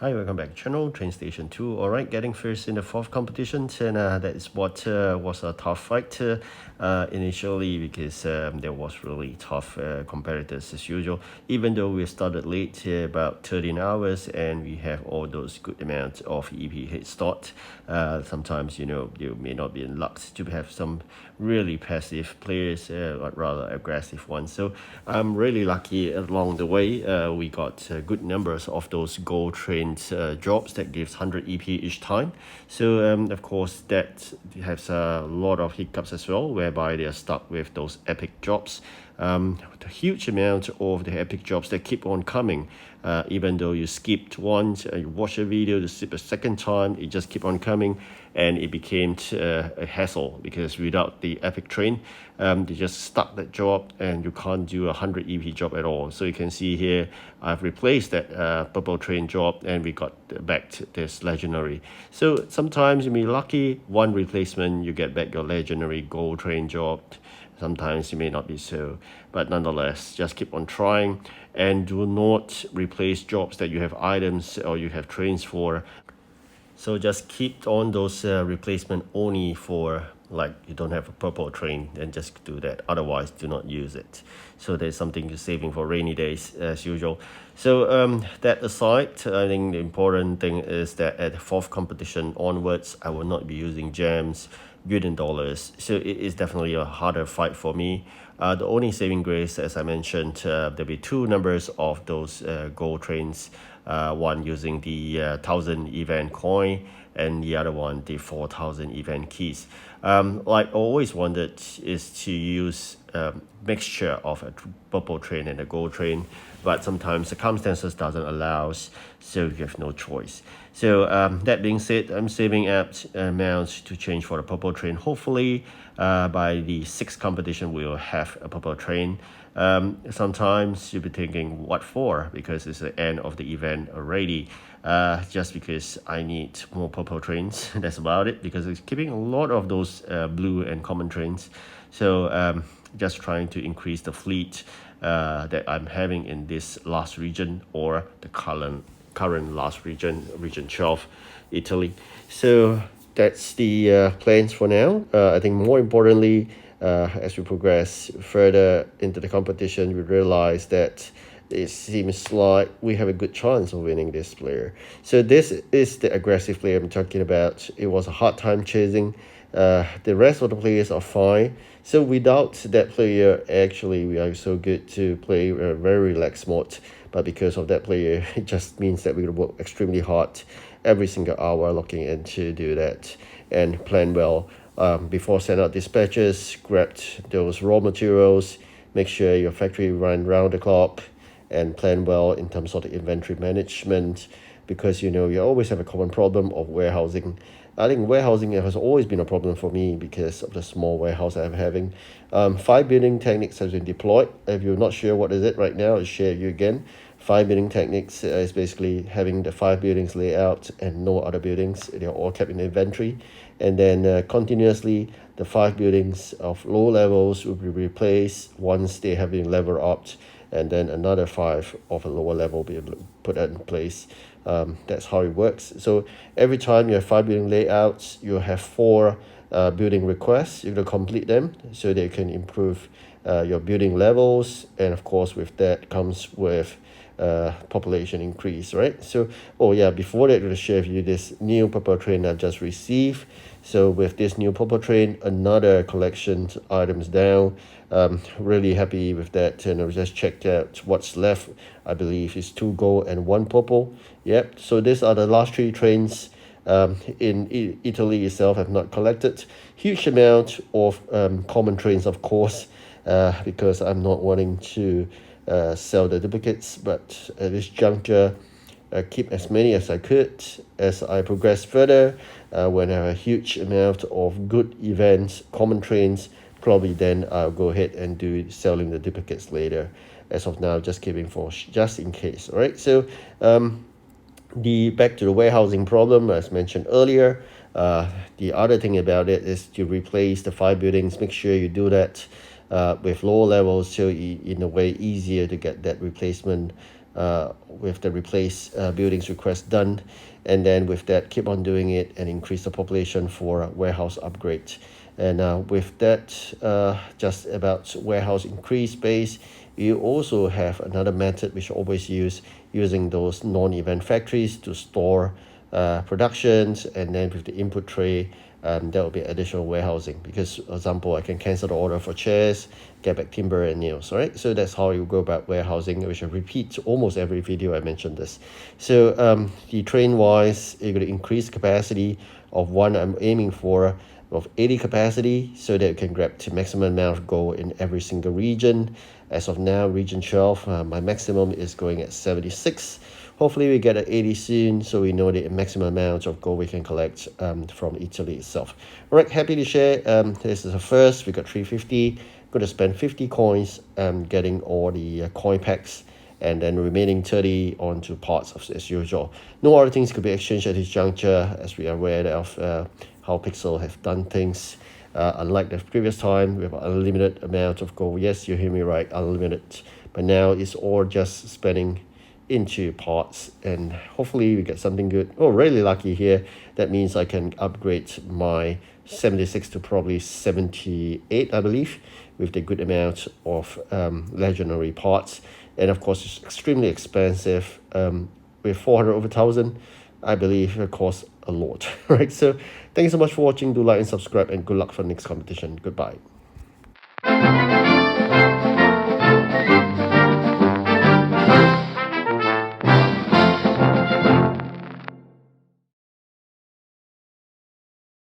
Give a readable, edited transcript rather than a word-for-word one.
Hi, welcome back to channel TrainStation2. All right, getting first in the fourth competition, and that is what was a tough fight initially because there was really tough competitors as usual. Even though we started late, about 13 hours, and we have all those good amounts of EP head start. Sometimes you may not be in luck to have some really passive players, but rather aggressive ones. So I'm really lucky along the way. We got good numbers of those gold train jobs that gives 100 EP each time. So of course that has a lot of hiccups as well, whereby they are stuck with those epic jobs. The huge amount of the epic jobs that keep on coming. Even though you skipped once, you watch a video to skip a second time, it just keep on coming, and it became a hassle because without the epic train, they just stuck that job and you can't do 100 EP job at all. So you can see here, I've replaced that purple train job and we got back to this legendary. So sometimes you may be lucky, one replacement, you get back your legendary gold train job. Sometimes you may not be so, but nonetheless, just keep on trying and do not replace jobs that you have items or you have trains for. So just keep on those replacement only for, like, you don't have a purple train, then just do that. Otherwise, do not use it. So there's something you're saving for rainy days as usual. So that aside, I think the important thing is that at the fourth competition onwards, I will not be using gems, good dollars. So it is definitely a harder fight for me. The only saving grace, as I mentioned, there'll be two numbers of those gold trains. One using the 1,000 event coin, and the other one the 4,000 event keys. Like I always wanted is to use a mixture of a purple train and a gold train, but sometimes circumstances doesn't allow, so you have no choice. So that being said, I'm saving up amounts to change for the purple train. Hopefully by the sixth competition we'll have a purple train. Sometimes you'll be thinking what for, because it's the end of the event already. Just because I need more purple trains. That's about it, because it's keeping a lot of those blue and common trains. So just trying to increase the fleet that I'm having in this last region, or the current last region 12, Italy. So that's the plans for now. I think more importantly, as we progress further into the competition, we realize that it seems like we have a good chance of winning this player. So this is the aggressive player I'm talking about. It was a hard time chasing. The rest of the players are fine. So without that player, actually we are so good to play a very relaxed mode. But because of that player, it just means that we work extremely hard every single hour looking into do that and plan well. Before send out dispatches, grab those raw materials, make sure your factory run round the clock, and plan well in terms of the inventory management, because you always have a common problem of warehousing. I think warehousing has always been a problem for me because of the small warehouse I'm having. 5 building techniques has been deployed. If you're not sure what is it right now, I'll share you again. 5 building techniques is basically having the 5 buildings laid out and no other buildings. They're all kept in inventory. And then continuously, the 5 buildings of low levels will be replaced once they have been leveled up, and then another 5 of a lower level will be put in place. That's how it works. So every time you have 5 building layouts, you have 4 building requests. You're going to complete them so they can improve your building levels, and of course with that comes with population increase, right? So before that, I'm going to share with you this new purple train I just received. So with this new purple train, another collection items down. Really happy with that, and I just checked out what's left. I believe is 2 gold and 1 purple. Yep. So these are the last 3 trains in Italy itself have not collected. Huge amount of common trains, of course, because I'm not wanting to sell the duplicates, but at this juncture, keep as many as I could. As I progress further, when I have a huge amount of good events, common trains, probably then I'll go ahead and do selling the duplicates later. As of now, just keeping for just in case. All right. So the back to the warehousing problem, as mentioned earlier. The other thing about it is to replace the 5 buildings. Make sure you do that with lower levels, so in a way easier to get that replacement with the replace buildings request done, and then with that keep on doing it and increase the population for warehouse upgrade. And with that, just about warehouse increase space, you also have another method which I always use, using those non-event factories to store productions, and then with the input tray, that will be additional warehousing, because for example I can cancel the order for chairs, get back timber and nails. All right, so that's how you go about warehousing, which I repeat almost every video I mentioned this. So the train wise, you're going to increase capacity of one. I'm aiming for of 80 capacity, so that you can grab the maximum amount of gold in every single region. As of now, region 12, my maximum is going at 76. Hopefully we get an 80 soon, so we know the maximum amount of gold we can collect from Italy itself. All right, happy to share. This is the first. We got 350. Going to spend 50 coins getting all the coin packs, and then remaining 30 onto parts of as usual. No other things could be exchanged at this juncture, as we are aware of how Pixel have done things. Unlike the previous time, we have an unlimited amount of gold. Yes, you hear me right, unlimited. But now it's all just spending into parts, and hopefully we get something good. Oh, really lucky here. That means I can upgrade my 76 to probably 78, I believe, with the good amount of legendary parts. And of course, it's extremely expensive. With 400 over 1,000, I believe it costs a lot. Right, so thanks so much for watching. Do like and subscribe, and good luck for the next competition. Goodbye.